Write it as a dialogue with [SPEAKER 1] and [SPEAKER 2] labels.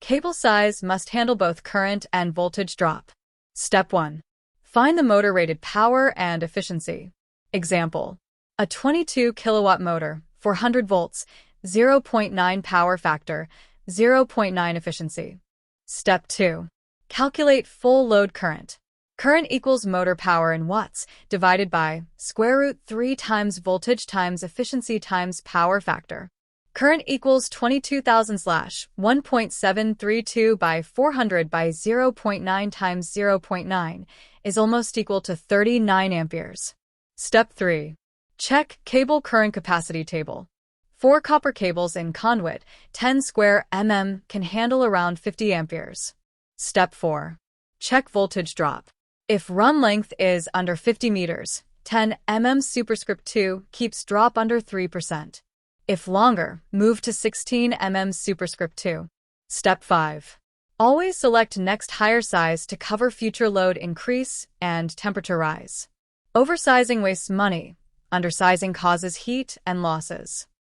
[SPEAKER 1] Cable size must handle both current and voltage drop. Step 1. Find the motor rated power and efficiency. Example: a 22 kilowatt motor, 400 volts, 0.9 power factor, 0.9 efficiency. Step 2. Calculate full load current. Current equals motor power in watts divided by square root 3 times voltage times efficiency times power factor. Current equals 22,000/1.732 by 400 by 0.9 times 0.9 is almost equal to 39 amperes. Step 3. Check cable current capacity table. 4 copper cables in conduit, 10 square mm, can handle around 50 amperes. Step 4. Check voltage drop. If run length is under 50 meters, 10 mm superscript 2 keeps drop under 3%. If longer, move to 16 mm superscript 2. Step 5. Always select next higher size to cover future load increase and temperature rise. Oversizing wastes money. Undersizing causes heat and losses.